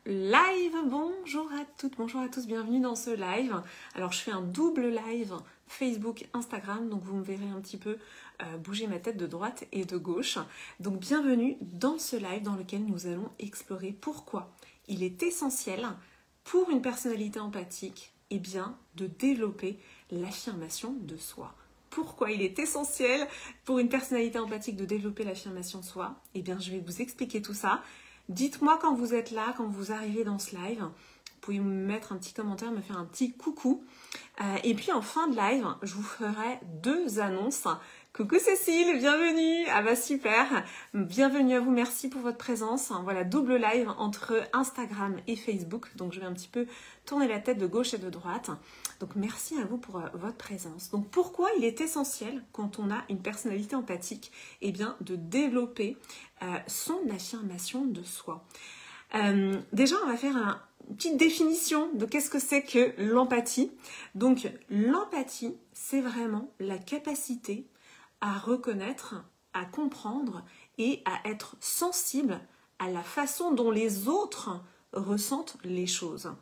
live. Bonjour à toutes, bonjour à tous, bienvenue dans ce live. Alors je fais un double live Facebook, Instagram, donc vous me verrez un petit peu bouger ma tête de droite et de gauche. Donc bienvenue dans ce live dans lequel nous allons explorer pourquoi il est essentiel pour une personnalité empathique de développer l'affirmation de soi. Pourquoi il est essentiel pour une personnalité empathique de développer l'affirmation de soi? Je vais vous expliquer tout ça. Dites-moi quand vous êtes là, quand vous arrivez dans ce live. Vous pouvez me mettre un petit commentaire, me faire un petit coucou. Et puis en fin de live, je vous ferai deux annonces. Coucou Cécile, bienvenue. Ah bah super. Bienvenue à vous, merci pour votre présence. Voilà, double live entre Instagram et Facebook. Donc je vais un petit peu tourner la tête de gauche et de droite. Donc merci à vous pour votre présence. Donc pourquoi il est essentiel quand on a une personnalité empathique, de développer son affirmation de soi. Déjà, on va faire une petite définition de qu'est-ce que c'est que l'empathie. Donc l'empathie, c'est vraiment la capacité à reconnaître, à comprendre et à être sensible à la façon dont les autres ressentent les choses.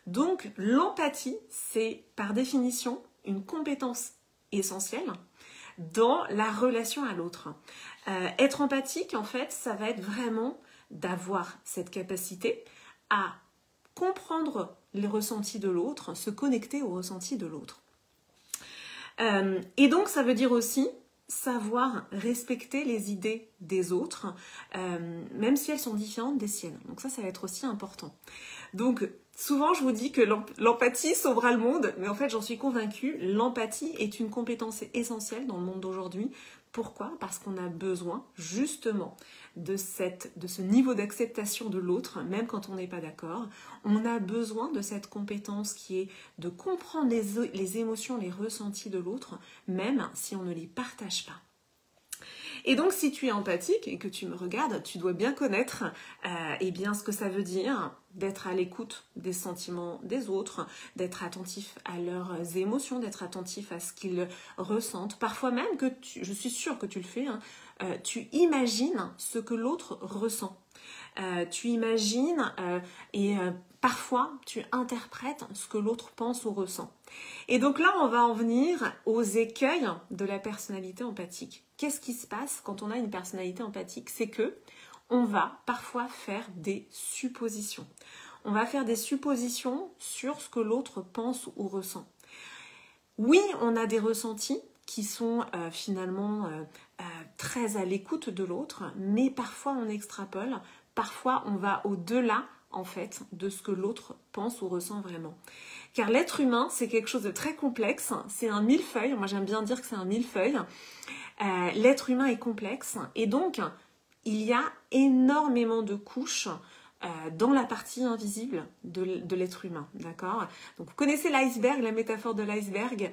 Donc l'empathie, c'est par définition une compétence essentielle dans la relation à l'autre. Être empathique, en fait, ça va être vraiment d'avoir cette capacité à comprendre les ressentis de l'autre, se connecter aux ressentis de l'autre. Et donc, ça veut dire aussi savoir respecter les idées des autres, même si elles sont différentes des siennes. Donc ça va être aussi important. Donc, souvent, je vous dis que l'empathie sauvera le monde, mais en fait, j'en suis convaincue, l'empathie est une compétence essentielle dans le monde d'aujourd'hui. Pourquoi? Parce qu'on a besoin, justement, de ce niveau d'acceptation de l'autre, même quand on n'est pas d'accord. On a besoin de cette compétence qui est de comprendre les émotions, les ressentis de l'autre, même si on ne les partage pas. Et donc, si tu es empathique et que tu me regardes, tu dois bien connaître ce que ça veut dire d'être à l'écoute des sentiments des autres, d'être attentif à leurs émotions, d'être attentif à ce qu'ils ressentent. Parfois même, je suis sûre que tu le fais, tu imagines ce que l'autre ressent. Tu imagines parfois tu interprètes ce que l'autre pense ou ressent. Et donc là, on va en venir aux écueils de la personnalité empathique. Qu'est-ce qui se passe quand on a une personnalité empathique? C'est que on va parfois faire des suppositions. On va faire des suppositions sur ce que l'autre pense ou ressent. Oui, on a des ressentis qui sont finalement très à l'écoute de l'autre, mais parfois on extrapole, parfois on va au-delà en fait de ce que l'autre pense ou ressent vraiment. Car l'être humain, c'est quelque chose de très complexe, c'est un millefeuille, moi j'aime bien dire que c'est un millefeuille. L'être humain est complexe et donc il y a énormément de couches dans la partie invisible de l'être humain, d'accord? Donc vous connaissez l'iceberg, la métaphore de l'iceberg,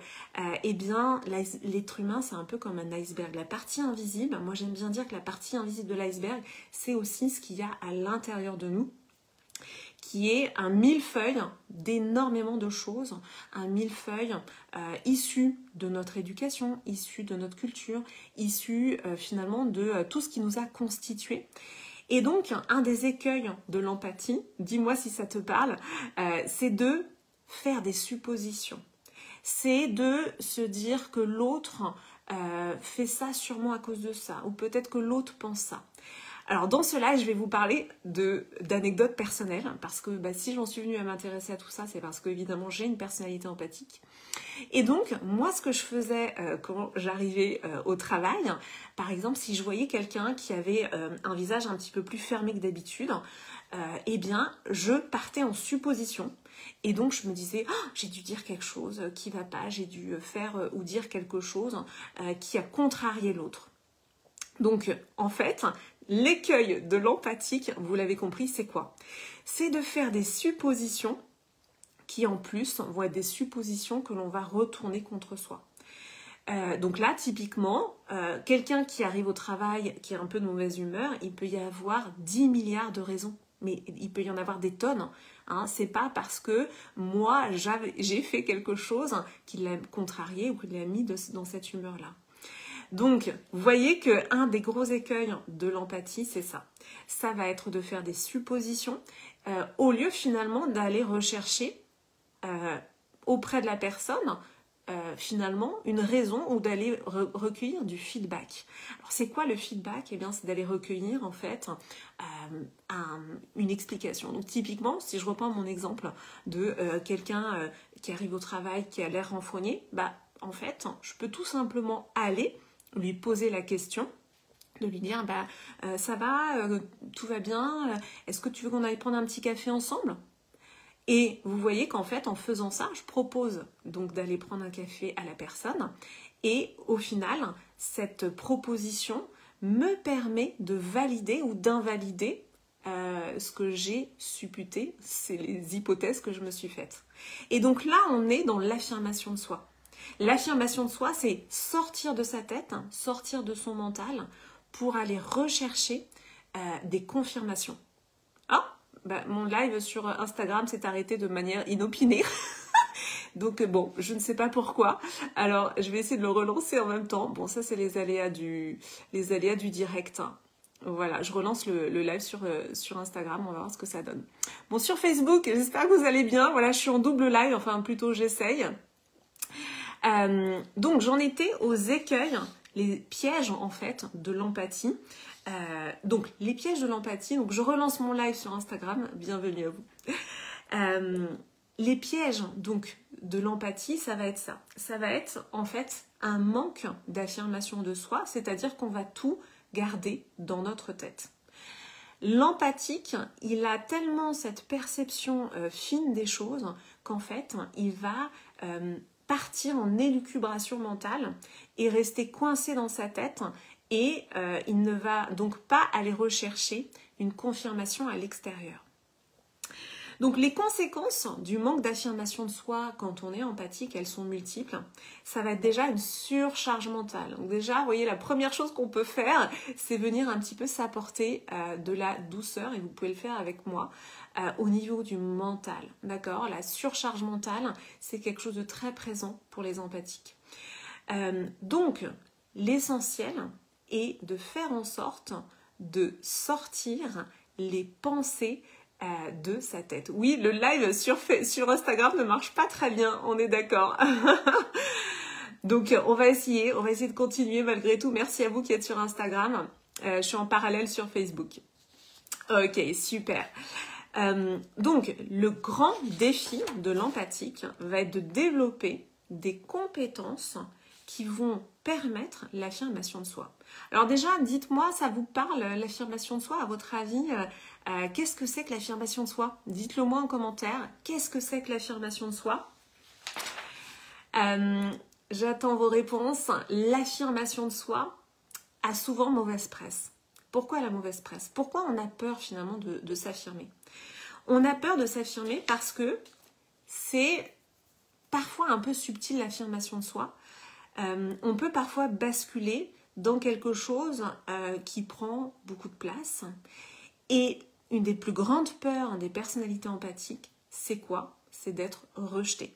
l'être humain c'est un peu comme un iceberg. La partie invisible, moi j'aime bien dire que la partie invisible de l'iceberg, c'est aussi ce qu'il y a à l'intérieur de nous, qui est un millefeuille d'énormément de choses, un millefeuille issu de notre éducation, issu de notre culture, issu finalement de tout ce qui nous a constitués. Et donc, un des écueils de l'empathie, dis-moi si ça te parle, c'est de faire des suppositions. C'est de se dire que l'autre fait ça sûrement à cause de ça, ou peut-être que l'autre pense ça. Alors dans ce live, je vais vous parler d'anecdotes personnelles, parce que si j'en suis venue à m'intéresser à tout ça, c'est parce que évidemment j'ai une personnalité empathique. Et donc, moi ce que je faisais quand j'arrivais au travail, par exemple si je voyais quelqu'un qui avait un visage un petit peu plus fermé que d'habitude, je partais en supposition. Et donc je me disais, j'ai dû dire quelque chose qui va pas, j'ai dû faire ou dire quelque chose qui a contrarié l'autre. Donc, en fait, l'écueil de l'empathique, vous l'avez compris, c'est quoi? C'est de faire des suppositions qui, en plus, vont être des suppositions que l'on va retourner contre soi. Donc là, typiquement, quelqu'un qui arrive au travail, qui est un peu de mauvaise humeur, il peut y avoir 10 milliards de raisons. Mais il peut y en avoir des tonnes. C'est pas parce que moi, j'ai fait quelque chose qui l'a contrarié ou qui l'a mis dans cette humeur-là. Donc, vous voyez qu'un des gros écueils de l'empathie, c'est ça. Ça va être de faire des suppositions au lieu finalement d'aller rechercher auprès de la personne finalement une raison ou d'aller recueillir du feedback. Alors c'est quoi le feedback? Eh bien c'est d'aller recueillir en fait une explication. Donc typiquement, si je reprends mon exemple de quelqu'un qui arrive au travail, qui a l'air renfrogné, bah en fait je peux tout simplement aller lui poser la question, de lui dire bah ça va, tout va bien, est-ce que tu veux qu'on aille prendre un petit café ensemble? Et vous voyez qu'en fait, en faisant ça, je propose donc d'aller prendre un café à la personne. Et au final, cette proposition me permet de valider ou d'invalider ce que j'ai supputé, c'est les hypothèses que je me suis faites. Et donc là, on est dans l'affirmation de soi. L'affirmation de soi, c'est sortir de sa tête, sortir de son mental pour aller rechercher des confirmations. Ah, bah, mon live sur Instagram s'est arrêté de manière inopinée. Donc bon, je ne sais pas pourquoi. Alors, je vais essayer de le relancer en même temps. Bon, ça, c'est les aléas du direct. Voilà, je relance le live sur Instagram. On va voir ce que ça donne. Bon, sur Facebook, j'espère que vous allez bien. Voilà, je suis en double live. Enfin, plutôt, j'essaye. Donc, j'en étais aux écueils, les pièges, en fait, de l'empathie. Donc, les pièges de l'empathie. Donc, je relance mon live sur Instagram. Bienvenue à vous. Les pièges, donc, de l'empathie, ça va être ça. Ça va être, en fait, un manque d'affirmation de soi, c'est-à-dire qu'on va tout garder dans notre tête. L'empathique, il a tellement cette perception fine des choses qu'en fait, il va partir en élucubration mentale et rester coincé dans sa tête et il ne va donc pas aller rechercher une confirmation à l'extérieur. Donc les conséquences du manque d'affirmation de soi quand on est empathique, elles sont multiples. Ça va être déjà une surcharge mentale. Donc déjà, vous voyez, la première chose qu'on peut faire, c'est venir un petit peu s'apporter de la douceur, et vous pouvez le faire avec moi, au niveau du mental. D'accord? La surcharge mentale, c'est quelque chose de très présent pour les empathiques. Donc, l'essentiel est de faire en sorte de sortir les pensées de sa tête. Oui, le live sur Instagram ne marche pas très bien, on est d'accord. Donc, on va essayer de continuer malgré tout. Merci à vous qui êtes sur Instagram. Je suis en parallèle sur Facebook. Ok, super. Donc, le grand défi de l'empathique va être de développer des compétences qui vont permettre l'affirmation de soi. Alors déjà, dites-moi, ça vous parle, l'affirmation de soi, à votre avis qu'est-ce que c'est que l'affirmation de soi? Dites-le moi en commentaire. Qu'est-ce que c'est que l'affirmation de soi? J'attends vos réponses. L'affirmation de soi a souvent mauvaise presse. Pourquoi la mauvaise presse? Pourquoi on a peur finalement de s'affirmer? On a peur de s'affirmer parce que c'est parfois un peu subtil l'affirmation de soi. On peut parfois basculer dans quelque chose qui prend beaucoup de place. Et une des plus grandes peurs des personnalités empathiques, c'est quoi? C'est d'être rejeté.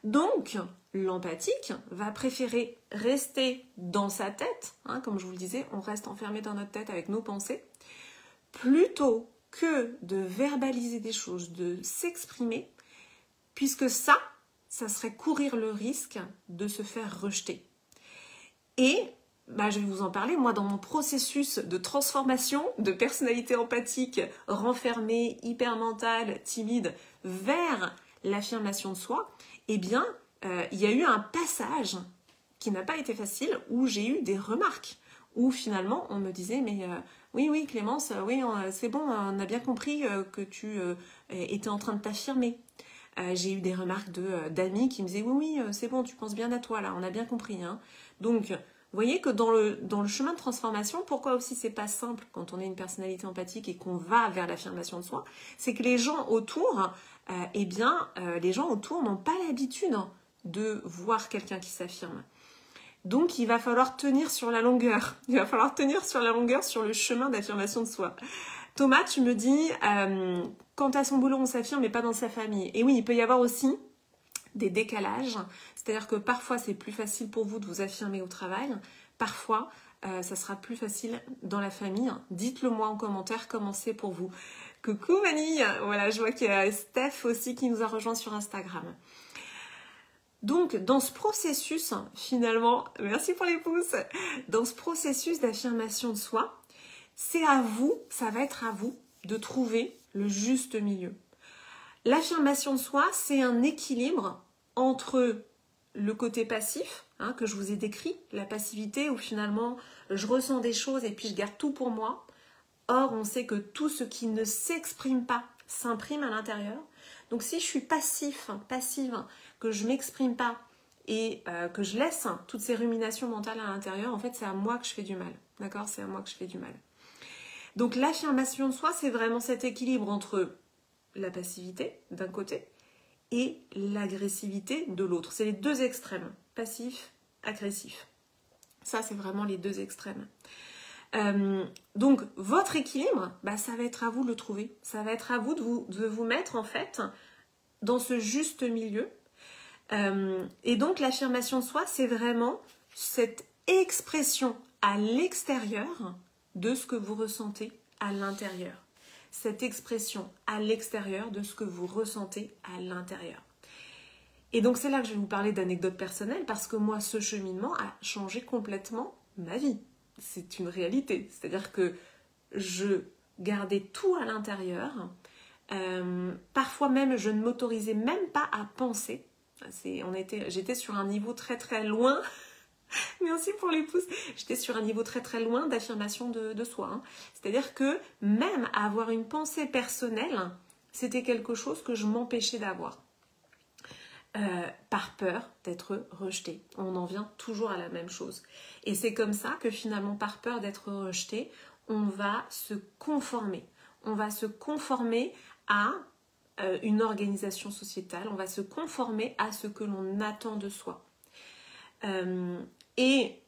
Donc, l'empathique va préférer rester dans sa tête, hein, comme je vous le disais, on reste enfermé dans notre tête avec nos pensées, plutôt que de verbaliser des choses, de s'exprimer, puisque ça serait courir le risque de se faire rejeter. Et je vais vous en parler. Moi, dans mon processus de transformation de personnalité empathique, renfermée, hyper mentale, timide, vers l'affirmation de soi, eh bien, il y a eu un passage qui n'a pas été facile, où j'ai eu des remarques, où finalement, on me disait, mais oui, Clémence, oui, c'est bon, on a bien compris que tu étais en train de t'affirmer. J'ai eu des remarques d'amis qui me disaient, oui, c'est bon, tu penses bien à toi, là, on a bien compris. Hein. Donc, vous voyez que dans le chemin de transformation, pourquoi aussi c'est pas simple quand on est une personnalité empathique et qu'on va vers l'affirmation de soi, c'est que les gens autour, les gens autour n'ont pas l'habitude de voir quelqu'un qui s'affirme. Donc, il va falloir tenir sur la longueur. Il va falloir tenir sur la longueur sur le chemin d'affirmation de soi. Thomas, tu me dis, quant à son boulot, on s'affirme, mais pas dans sa famille. Et oui, il peut y avoir aussi des décalages. C'est-à-dire que parfois, c'est plus facile pour vous de vous affirmer au travail. parfois, ça sera plus facile dans la famille. Dites-le moi en commentaire comment c'est pour vous. Coucou Vanille, voilà, je vois qu'il y a Steph aussi qui nous a rejoint sur Instagram. Donc, dans ce processus, finalement, merci pour les pouces, dans ce processus d'affirmation de soi, c'est à vous, ça va être à vous de trouver le juste milieu. L'affirmation de soi, c'est un équilibre entre le côté passif, que je vous ai décrit, la passivité où finalement je ressens des choses et puis je garde tout pour moi. Or, on sait que tout ce qui ne s'exprime pas s'imprime à l'intérieur. Donc, si je suis passive, que je ne m'exprime pas et que je laisse toutes ces ruminations mentales à l'intérieur, en fait, c'est à moi que je fais du mal. D'accord? C'est à moi que je fais du mal. Donc, l'affirmation de soi, c'est vraiment cet équilibre entre la passivité d'un côté et l'agressivité de l'autre. C'est les deux extrêmes, passif, agressif. Ça, c'est vraiment les deux extrêmes. Donc, votre équilibre, ça va être à vous de le trouver. Ça va être à vous de vous mettre, en fait, dans ce juste milieu. Et donc, l'affirmation de soi, c'est vraiment cette expression à l'extérieur de ce que vous ressentez à l'intérieur. Cette expression à l'extérieur de ce que vous ressentez à l'intérieur. Et donc, c'est là que je vais vous parler d'anecdotes personnelles parce que moi, ce cheminement a changé complètement ma vie. C'est une réalité. C'est-à-dire que je gardais tout à l'intérieur. Parfois même, je ne m'autorisais même pas à penser. J'étais sur un niveau très très loin. Merci pour les pouces. J'étais sur un niveau très très loin d'affirmation de soi. C'est-à-dire que même avoir une pensée personnelle, c'était quelque chose que je m'empêchais d'avoir. Par peur d'être rejeté. On en vient toujours à la même chose. Et c'est comme ça que finalement, par peur d'être rejeté, on va se conformer. On va se conformer à une organisation sociétale. On va se conformer à ce que l'on attend de soi. Et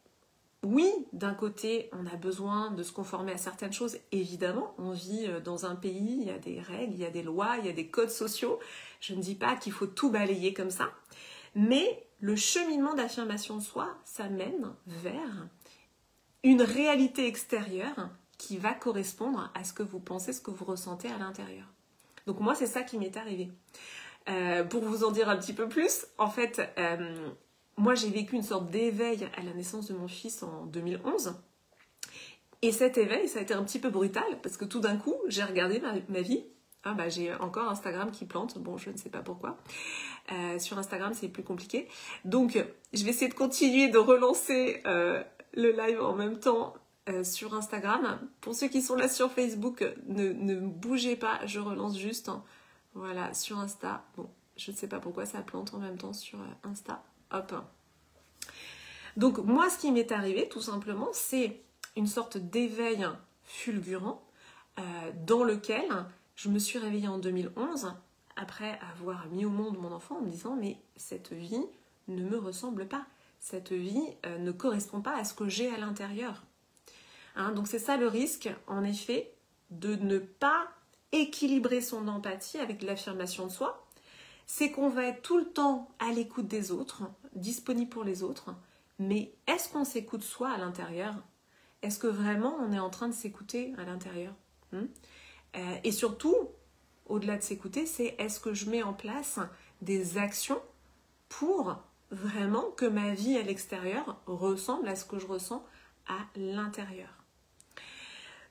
oui, d'un côté, on a besoin de se conformer à certaines choses. Évidemment, on vit dans un pays, il y a des règles, il y a des lois, il y a des codes sociaux. Je ne dis pas qu'il faut tout balayer comme ça. Mais le cheminement d'affirmation de soi, ça mène vers une réalité extérieure qui va correspondre à ce que vous pensez, ce que vous ressentez à l'intérieur. Donc moi, c'est ça qui m'est arrivé. Pour vous en dire un petit peu plus, en fait... moi, j'ai vécu une sorte d'éveil à la naissance de mon fils en 2011. Et cet éveil, ça a été un petit peu brutal parce que tout d'un coup, j'ai regardé ma vie. J'ai encore Instagram qui plante. Bon, je ne sais pas pourquoi. Sur Instagram, c'est plus compliqué. Donc, je vais essayer de continuer de relancer le live en même temps sur Instagram. Pour ceux qui sont là sur Facebook, ne bougez pas. Je relance juste. Voilà, sur Insta. Bon, je ne sais pas pourquoi ça plante en même temps sur Insta. Hop. Donc moi, ce qui m'est arrivé, tout simplement, c'est une sorte d'éveil fulgurant dans lequel je me suis réveillée en 2011 après avoir mis au monde mon enfant en me disant « mais cette vie ne me ressemble pas, cette vie ne correspond pas à ce que j'ai à l'intérieur ». Donc c'est ça le risque, en effet, de ne pas équilibrer son empathie avec l'affirmation de soi. C'est qu'on va être tout le temps à l'écoute des autres, disponible pour les autres, mais est-ce qu'on s'écoute soi à l'intérieur? Est-ce que vraiment on est en train de s'écouter à l'intérieur? Et surtout, au-delà de s'écouter, c'est est-ce que je mets en place des actions pour vraiment que ma vie à l'extérieur ressemble à ce que je ressens à l'intérieur?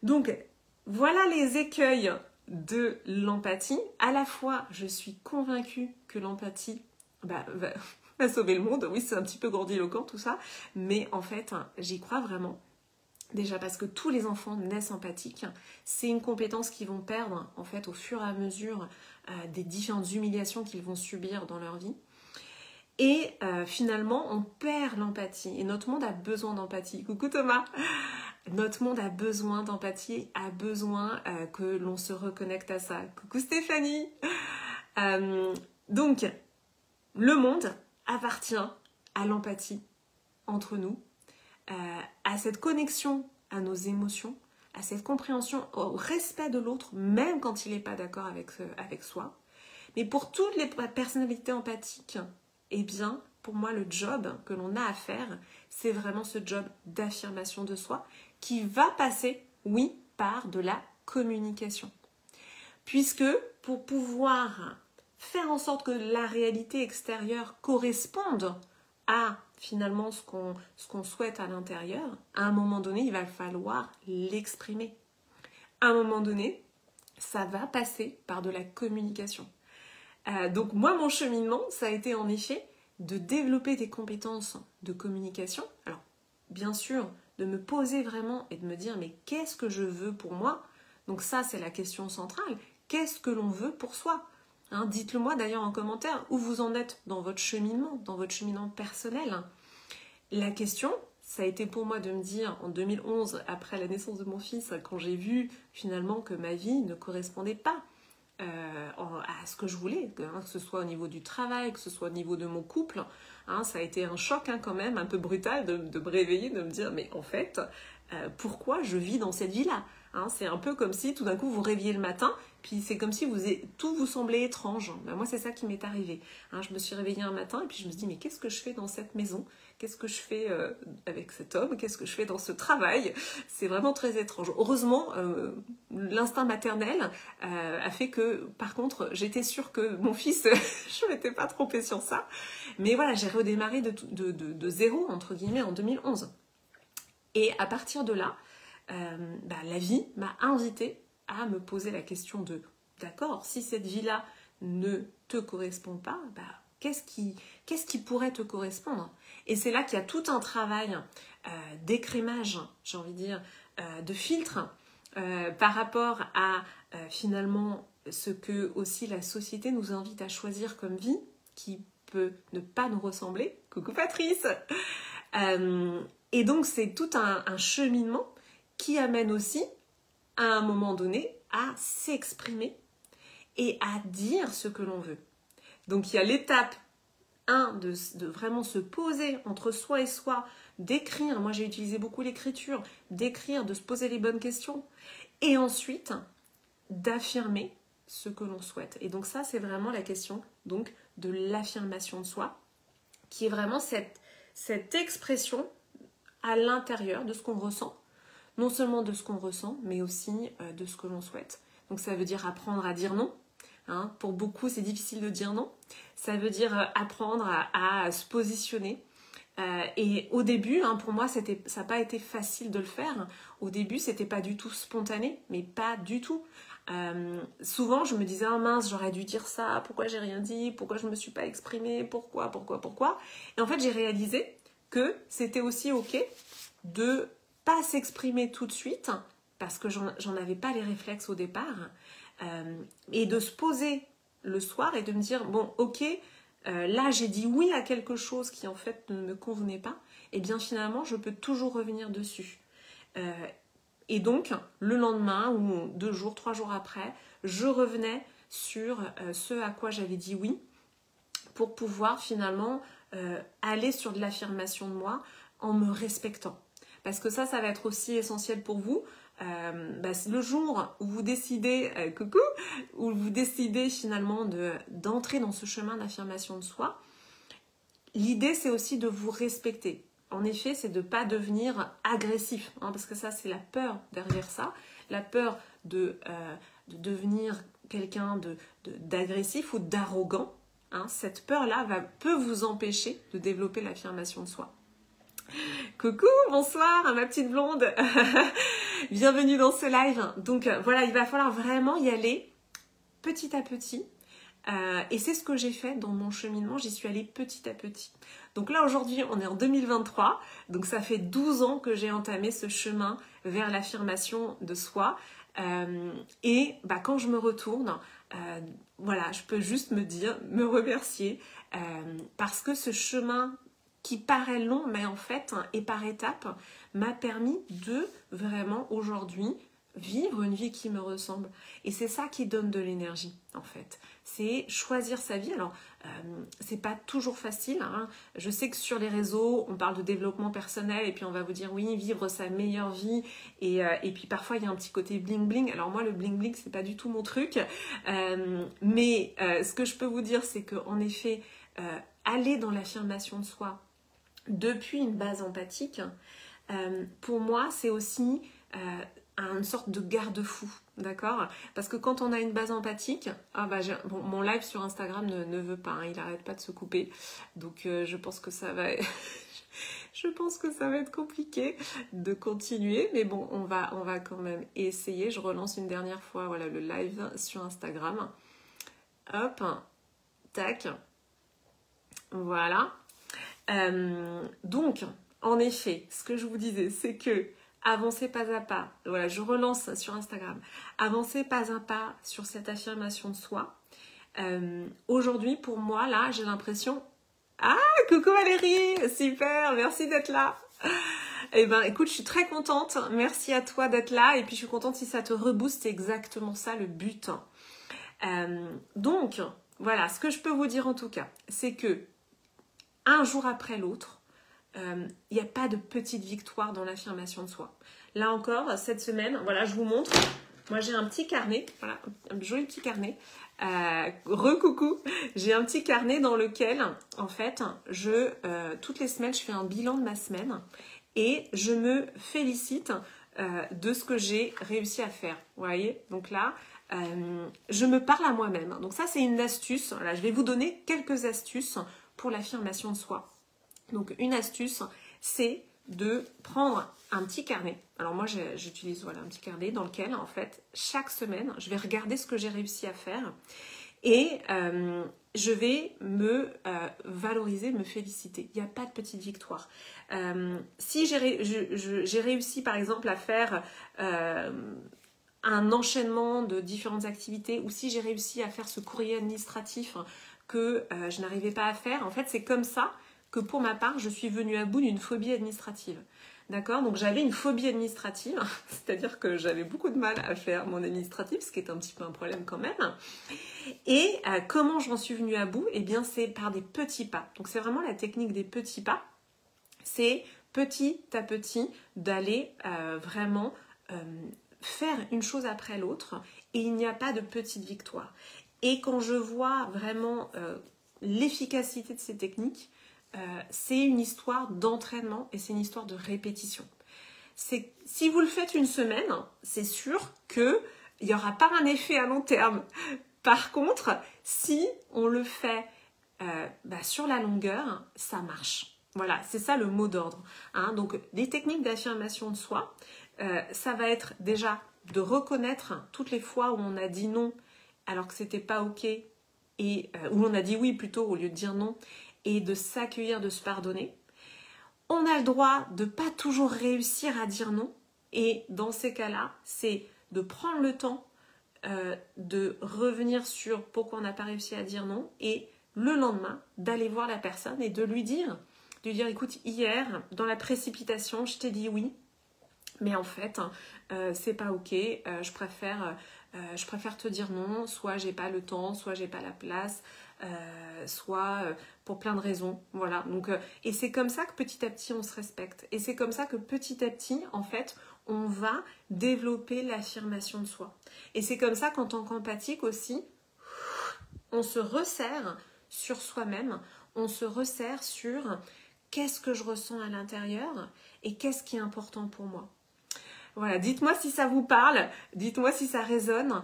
Donc, voilà les écueils de l'empathie. À la fois, je suis convaincue que l'empathie va sauver le monde. Oui, c'est un petit peu grandiloquent tout ça, mais en fait, j'y crois vraiment. Déjà parce que tous les enfants naissent empathiques. C'est une compétence qu'ils vont perdre en fait au fur et à mesure des différentes humiliations qu'ils vont subir dans leur vie. Et finalement, on perd l'empathie. Et notre monde a besoin d'empathie. Coucou Thomas! Notre monde a besoin d'empathie, a besoin que l'on se reconnecte à ça. Coucou Stéphanie! Donc, le monde appartient à l'empathie entre nous, à cette connexion à nos émotions, à cette compréhension, au respect de l'autre, même quand il n'est pas d'accord avec soi. Mais pour toutes les personnalités empathiques, eh bien, pour moi, le job que l'on a à faire, c'est vraiment ce job d'affirmation de soi qui va passer, oui, par de la communication. Puisque pour pouvoir faire en sorte que la réalité extérieure corresponde à finalement ce qu'on souhaite à l'intérieur, à un moment donné, il va falloir l'exprimer. À un moment donné, ça va passer par de la communication. Donc moi, mon cheminement, ça a été en effet de développer des compétences de communication. Alors, bien sûr, de me poser vraiment et de me dire, mais qu'est-ce que je veux pour moi? Donc ça, c'est la question centrale. Qu'est-ce que l'on veut pour soi? Dites-le moi d'ailleurs en commentaire où vous en êtes dans votre cheminement personnel. La question, ça a été pour moi de me dire en 2011, après la naissance de mon fils, quand j'ai vu finalement que ma vie ne correspondait pas à ce que je voulais, que ce soit au niveau du travail, que ce soit au niveau de mon couple, ça a été un choc quand même, un peu brutal de me réveiller, de me dire mais en fait, pourquoi je vis dans cette vie-là? C'est un peu comme si tout d'un coup vous réveillez le matin, puis c'est comme si tout vous semblait étrange. Moi c'est ça qui m'est arrivé. Je me suis réveillée un matin et puis je me suis dit mais qu'est-ce que je fais dans cette maison? Qu'est-ce que je fais avec cet homme? Qu'est-ce que je fais dans ce travail? C'est vraiment très étrange. Heureusement, l'instinct maternel a fait que, par contre, j'étais sûre que mon fils, je ne m'étais pas trompée sur ça. Mais voilà, j'ai redémarré de zéro, entre guillemets, en 2011. Et à partir de là, la vie m'a invitée à me poser la question de, d'accord, si cette vie-là ne te correspond pas, qu'est-ce qui pourrait te correspondre? Et c'est là qu'il y a tout un travail d'écrémage, j'ai envie de dire, de filtre par rapport à finalement ce que aussi la société nous invite à choisir comme vie, qui peut ne pas nous ressembler. Coucou Patrice! Et donc c'est tout un cheminement qui amène aussi à un moment donné à s'exprimer et à dire ce que l'on veut. Donc il y a l'étape 1 de vraiment se poser entre soi et soi, d'écrire, moi j'ai utilisé beaucoup l'écriture, d'écrire, de se poser les bonnes questions, et ensuite d'affirmer ce que l'on souhaite. Et donc ça c'est vraiment la question donc, de l'affirmation de soi, qui est vraiment cette expression à l'intérieur de ce qu'on ressent, non seulement de ce qu'on ressent, mais aussi de ce que l'on souhaite. Donc ça veut dire apprendre à dire non. Pour beaucoup, c'est difficile de dire non. Ça veut dire apprendre à se positionner. Et au début, pour moi, ça n'a pas été facile de le faire. Au début, c'était pas du tout spontané, mais pas du tout. Souvent, je me disais, ah mince, j'aurais dû dire ça, pourquoi j'ai rien dit, pourquoi je me suis pas exprimée, pourquoi. Et en fait, j'ai réalisé que c'était aussi ok de pas s'exprimer tout de suite, parce que j'en avais pas les réflexes au départ, et de se poser le soir et de me dire, bon, ok, là j'ai dit oui à quelque chose qui en fait ne me convenait pas, et bien finalement je peux toujours revenir dessus. Et donc le lendemain ou 2 jours, 3 jours après, je revenais sur ce à quoi j'avais dit oui, pour pouvoir finalement aller sur de l'affirmation de moi en me respectant. Parce que ça va être aussi essentiel pour vous. Le jour où vous décidez, où vous décidez finalement d'entrer dans ce chemin d'affirmation de soi, l'idée c'est aussi de vous respecter. En effet, c'est de ne pas devenir agressif, parce que ça c'est la peur derrière ça, la peur de devenir quelqu'un d'agressif ou d'arrogant. Cette peur-là peut vous empêcher de développer l'affirmation de soi. Coucou, bonsoir, ma petite blonde. Bienvenue dans ce live. Donc voilà, il va falloir vraiment y aller petit à petit. Et c'est ce que j'ai fait dans mon cheminement, j'y suis allée petit à petit. Donc là aujourd'hui, on est en 2023, donc ça fait 12 ans que j'ai entamé ce chemin vers l'affirmation de soi. Et quand je me retourne, je peux juste me remercier, parce que ce chemin qui paraît long, mais en fait, et par étapes, m'a permis de vraiment aujourd'hui vivre une vie qui me ressemble. Et c'est ça qui donne de l'énergie, en fait. C'est choisir sa vie. Alors, c'est pas toujours facile. Je sais que sur les réseaux, on parle de développement personnel et puis on va vous dire oui, vivre sa meilleure vie. Et puis parfois, il y a un petit côté bling-bling. Alors moi, le bling-bling, c'est pas du tout mon truc. Mais ce que je peux vous dire, c'est qu'en effet, aller dans l'affirmation de soi depuis une base empathique, pour moi, c'est aussi une sorte de garde-fou, d'accord? Parce que quand on a une base empathique, bon, mon live sur Instagram ne veut pas, hein, il n'arrête pas de se couper, donc je pense que ça va... Je pense que ça va être compliqué de continuer, mais bon, on va quand même essayer. Je relance une dernière fois, voilà, le live sur Instagram. Hop, tac, voilà. Donc, en effet, ce que je vous disais, c'est que avancer pas à pas, voilà, je relance sur Instagram, avancer pas à pas sur cette affirmation de soi. Aujourd'hui, pour moi, là, j'ai l'impression... Ah, coucou Valérie, super, merci d'être là. Eh ben, écoute, je suis très contente, merci à toi d'être là, et puis je suis contente si ça te rebooste, c'est exactement ça le but. Donc, voilà, ce que je peux vous dire en tout cas, c'est que un jour après l'autre, il n'y a pas de petite victoire dans l'affirmation de soi. Là encore, cette semaine, voilà, je vous montre, moi j'ai un petit carnet, voilà, un joli petit carnet. Recoucou, j'ai un petit carnet dans lequel en fait toutes les semaines je fais un bilan de ma semaine et je me félicite de ce que j'ai réussi à faire, vous voyez, donc là je me parle à moi-même, donc ça c'est une astuce. Là, je vais vous donner quelques astuces pour l'affirmation de soi. Donc une astuce, c'est de prendre un petit carnet. Alors moi j'utilise voilà, un petit carnet dans lequel en fait chaque semaine je vais regarder ce que j'ai réussi à faire et je vais me valoriser, me féliciter. Il n'y a pas de petite victoire. Si j'ai réussi par exemple à faire un enchaînement de différentes activités ou si j'ai réussi à faire ce courrier administratif que je n'arrivais pas à faire, en fait c'est comme ça que pour ma part, je suis venue à bout d'une phobie administrative. D'accord? Donc j'avais une phobie administrative, c'est-à-dire que j'avais beaucoup de mal à faire mon administratif, ce qui est un petit peu un problème quand même. Et comment j'en suis venue à bout? Eh bien, c'est par des petits pas. Donc c'est vraiment la technique des petits pas. C'est petit à petit d'aller vraiment faire une chose après l'autre et il n'y a pas de petite victoire. Et quand je vois vraiment l'efficacité de ces techniques, c'est une histoire d'entraînement et c'est une histoire de répétition. Si vous le faites une semaine, c'est sûr qu'il n'y aura pas un effet à long terme. Par contre, si on le fait sur la longueur, ça marche. Voilà, c'est ça le mot d'ordre. Hein. Donc, des techniques d'affirmation de soi, ça va être déjà de reconnaître toutes les fois où on a dit non alors que c'était pas ok et où on a dit oui plutôt au lieu de dire non et de s'accueillir, de se pardonner. On a le droit de ne pas toujours réussir à dire non et dans ces cas-là, c'est de prendre le temps de revenir sur pourquoi on n'a pas réussi à dire non et le lendemain d'aller voir la personne et de lui dire écoute, hier dans la précipitation je t'ai dit oui mais en fait c'est pas ok, je préfère te dire non, soit j'ai pas le temps, soit j'ai pas la place, soit pour plein de raisons, voilà. Donc et c'est comme ça que petit à petit on se respecte et c'est comme ça que petit à petit en fait on va développer l'affirmation de soi. Et c'est comme ça qu'en tant qu'empathique aussi, on se resserre sur soi-même, on se resserre sur qu'est-ce que je ressens à l'intérieur et qu'est-ce qui est important pour moi. Voilà, dites-moi si ça vous parle, dites-moi si ça résonne.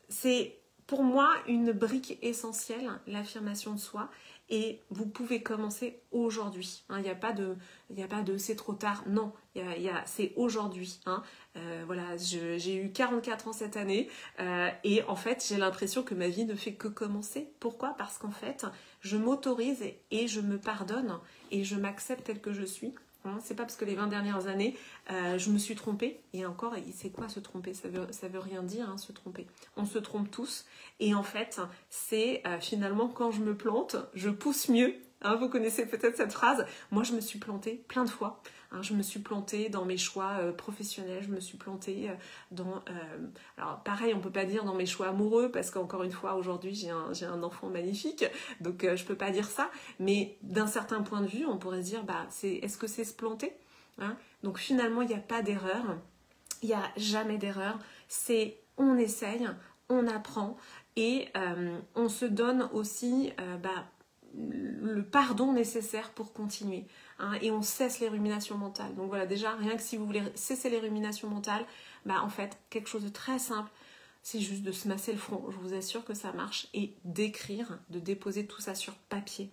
C'est pour moi une brique essentielle, l'affirmation de soi. Et vous pouvez commencer aujourd'hui. Il n'y a pas de c'est trop tard. Non, c'est aujourd'hui. Voilà, j'ai eu 44 ans cette année et en fait, j'ai l'impression que ma vie ne fait que commencer. Pourquoi? Parce qu'en fait, je m'autorise et je me pardonne et je m'accepte telle que je suis. C'est pas parce que les 20 dernières années, je me suis trompée. Et encore, c'est quoi se tromper? Ça veut rien dire, se tromper. On se trompe tous. Et en fait, c'est finalement quand je me plante, je pousse mieux. Vous connaissez peut-être cette phrase. Moi, je me suis plantée plein de fois. Je me suis plantée dans mes choix professionnels. Je me suis plantée dans... alors, pareil, on peut pas dire dans mes choix amoureux parce qu'encore une fois, aujourd'hui, j'ai un enfant magnifique. Donc, je peux pas dire ça. Mais d'un certain point de vue, on pourrait se dire, est-ce que c'est se planter? Donc, finalement, il n'y a pas d'erreur. Il n'y a jamais d'erreur. C'est on essaye, on apprend et on se donne aussi le pardon nécessaire pour continuer. Hein, et on cesse les ruminations mentales. Donc voilà, déjà, rien que si vous voulez cesser les ruminations mentales, bah en fait, quelque chose de très simple, c'est juste de se masser le front. Je vous assure que ça marche. Et d'écrire, de déposer tout ça sur papier.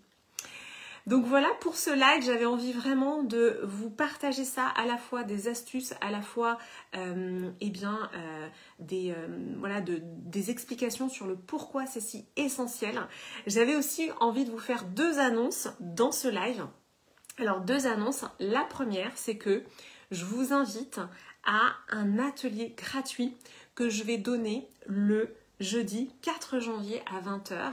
Donc voilà pour ce live, j'avais envie vraiment de vous partager ça, à la fois des astuces, à la fois des explications sur le pourquoi c'est si essentiel. J'avais aussi envie de vous faire 2 annonces dans ce live. Alors 2 annonces, la première c'est que je vous invite à un atelier gratuit que je vais donner le jeudi 4 janvier à 20h.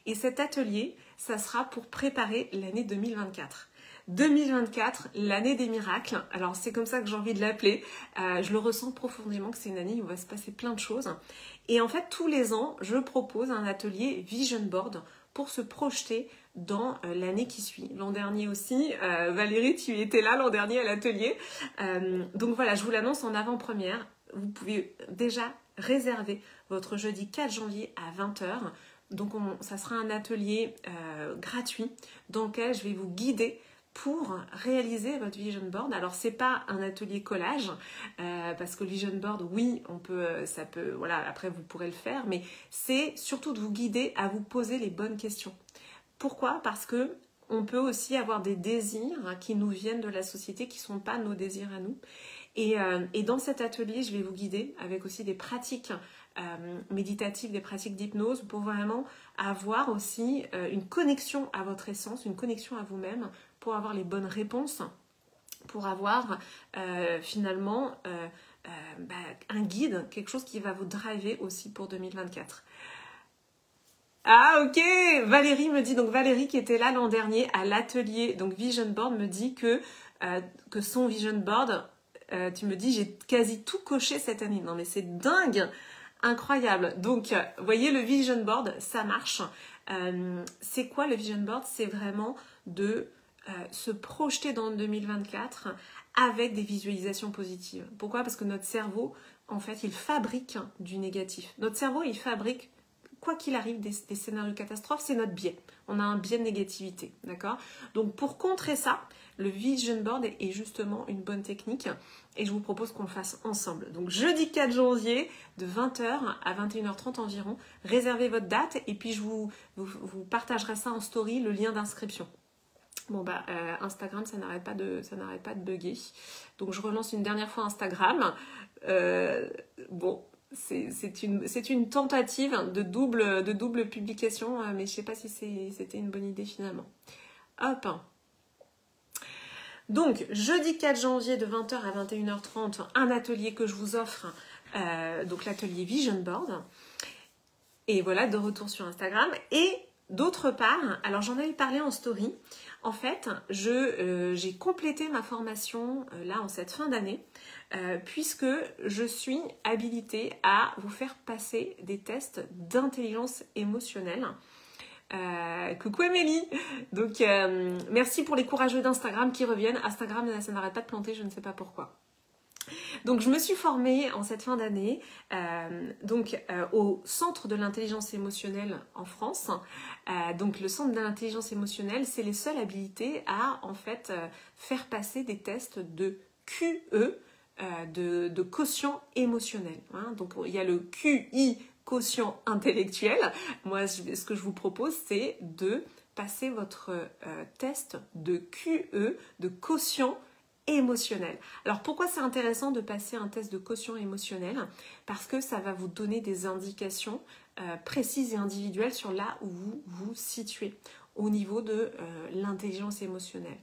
Et cet atelier, ça sera pour préparer l'année 2024. 2024, l'année des miracles. Alors c'est comme ça que j'ai envie de l'appeler. Je le ressens profondément que c'est une année où il va se passer plein de choses. Et en fait, tous les ans, je propose un atelier Vision Board pour se projeter dans l'année qui suit. L'an dernier aussi, Valérie, tu étais là l'an dernier à l'atelier. Donc voilà, je vous l'annonce en avant-première. Vous pouvez déjà réserver votre jeudi 4 janvier à 20h. Donc ça sera un atelier gratuit dans lequel je vais vous guider pour réaliser votre vision board. Alors c'est pas un atelier collage parce que le vision board, oui, voilà, après vous pourrez le faire, mais c'est surtout de vous guider à vous poser les bonnes questions. Pourquoi ? Parce que on peut aussi avoir des désirs qui nous viennent de la société qui ne sont pas nos désirs à nous. Et dans cet atelier, je vais vous guider avec aussi des pratiques méditatives, des pratiques d'hypnose pour vraiment avoir aussi une connexion à votre essence, une connexion à vous-même pour avoir les bonnes réponses, pour avoir finalement un guide, quelque chose qui va vous driver aussi pour 2024. Ah ok, Valérie me dit, donc Valérie qui était là l'an dernier à l'atelier, donc Vision Board, me dit que son Vision Board, tu me dis, j'ai quasi tout coché cette année. Non mais c'est dingue, incroyable. Donc, vous voyez, le Vision Board, ça marche. C'est quoi le Vision Board ? C'est vraiment de se projeter dans 2024 avec des visualisations positives. Pourquoi ? Parce que notre cerveau, en fait, il fabrique du négatif. Notre cerveau, il fabrique, quoi qu'il arrive, des scénarios catastrophes, c'est notre biais. On a un biais de négativité, d'accord ? Donc, pour contrer ça, le Vision Board est justement une bonne technique et je vous propose qu'on le fasse ensemble. Donc, jeudi 4 janvier, de 20h à 21h30 environ, réservez votre date et puis je vous partagerai ça en story, le lien d'inscription. Bon bah Instagram ça n'arrête pas de bugger. Donc je relance une dernière fois Instagram. Bon, c'est une tentative de double publication, mais je sais pas si c'était une bonne idée finalement. Hop. Donc jeudi 4 janvier de 20h à 21h30, un atelier que je vous offre, donc l'atelier Vision Board. Et voilà, de retour sur Instagram. Et d'autre part, alors j'en avais parlé en story. En fait, j'ai complété ma formation là en cette fin d'année puisque je suis habilitée à vous faire passer des tests d'intelligence émotionnelle. Coucou Amélie. Donc merci pour les courageux d'Instagram qui reviennent. Instagram, ça n'arrête pas de planter, je ne sais pas pourquoi. Donc je me suis formée en cette fin d'année au Centre de l'intelligence émotionnelle en France. Donc le Centre de l'intelligence émotionnelle, c'est les seuls habilités à en fait faire passer des tests de QE, de quotient émotionnel. Hein. Donc il y a le QI, quotient intellectuel. Moi, ce que je vous propose, c'est de passer votre test de QE, de quotient émotionnel. Alors pourquoi c'est intéressant de passer un test de quotient émotionnel ? Parce que ça va vous donner des indications précises et individuelles sur là où vous vous situez au niveau de l'intelligence émotionnelle.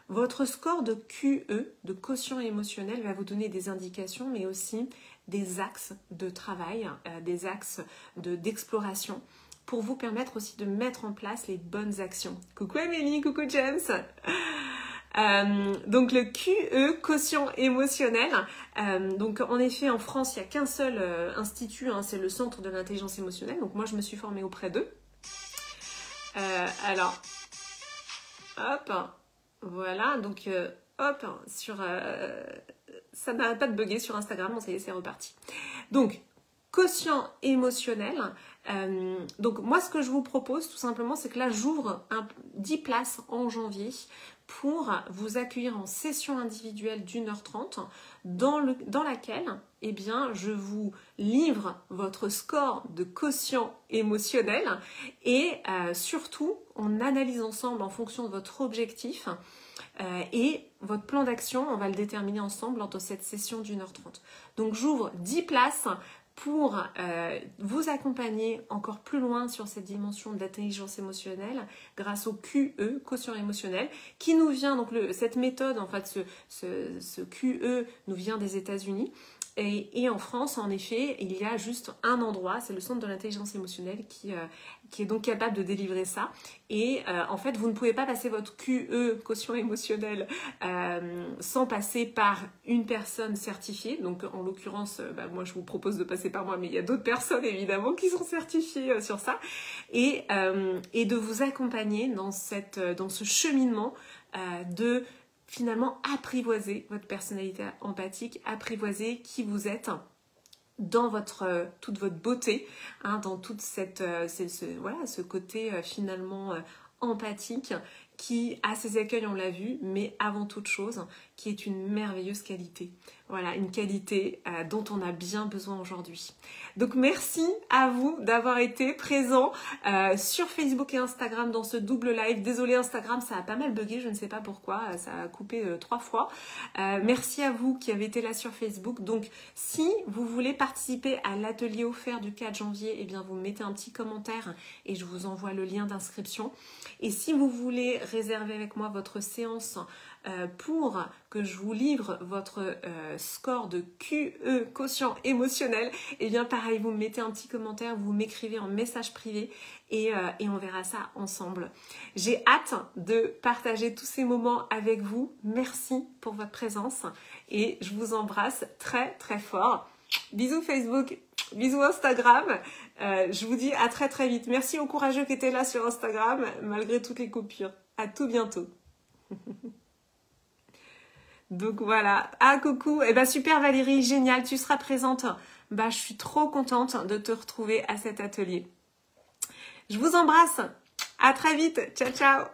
Votre score de QE, de quotient émotionnel, va vous donner des indications mais aussi des axes de travail, des axes d'exploration pour vous permettre aussi de mettre en place les bonnes actions. Coucou Amélie, coucou James. Donc le QE, quotient émotionnel, donc en effet en France il n'y a qu'un seul institut, hein, c'est le Centre de l'intelligence émotionnelle, donc moi je me suis formée auprès d'eux. Alors, hop, voilà, donc hop, ça n'arrête pas de bugger sur Instagram, bon ça y est c'est reparti. Donc, quotient émotionnel. Donc moi ce que je vous propose tout simplement, c'est que là j'ouvre 10 places en janvier pour vous accueillir en session individuelle d'1h30 dans laquelle eh bien, je vous livre votre score de quotient émotionnel et surtout on analyse ensemble en fonction de votre objectif et votre plan d'action, on va le déterminer ensemble lors de cette session d'1h30. Donc j'ouvre 10 places pour vous accompagner encore plus loin sur cette dimension d'intelligence émotionnelle grâce au QE, quotient émotionnel, qui nous vient, donc cette méthode, en fait, ce QE nous vient des États-Unis. Et en France, en effet, il y a juste un endroit, c'est le centre de l'intelligence émotionnelle qui est donc capable de délivrer ça. Et en fait, vous ne pouvez pas passer votre QE, quotient émotionnel, sans passer par une personne certifiée. Donc en l'occurrence, moi je vous propose de passer par moi, mais il y a d'autres personnes évidemment qui sont certifiées sur ça. Et de vous accompagner dans ce cheminement de finalement apprivoiser votre personnalité empathique, apprivoiser qui vous êtes dans toute votre beauté, hein, dans toute ce côté finalement empathique qui a ses écueils, on l'a vu, mais avant toute chose, qui est une merveilleuse qualité. Voilà, une qualité dont on a bien besoin aujourd'hui. Donc merci à vous d'avoir été présents sur Facebook et Instagram dans ce double live. Désolée Instagram, ça a pas mal bugué, je ne sais pas pourquoi, ça a coupé 3 fois. Merci à vous qui avez été là sur Facebook. Donc si vous voulez participer à l'atelier offert du 4 janvier, eh bien vous mettez un petit commentaire et je vous envoie le lien d'inscription. Et si vous voulez réserver avec moi votre séance pour que je vous livre votre score de QE, quotient émotionnel, et bien pareil, vous me mettez un petit commentaire, vous m'écrivez en message privé et on verra ça ensemble. J'ai hâte de partager tous ces moments avec vous. Merci pour votre présence et je vous embrasse très très fort. Bisous Facebook, bisous Instagram. Je vous dis à très très vite. Merci aux courageux qui étaient là sur Instagram malgré toutes les coupures. À tout bientôt. Donc voilà. Ah coucou. Eh ben super Valérie, génial. Tu seras présente. Je suis trop contente de te retrouver à cet atelier. Je vous embrasse. À très vite. Ciao ciao.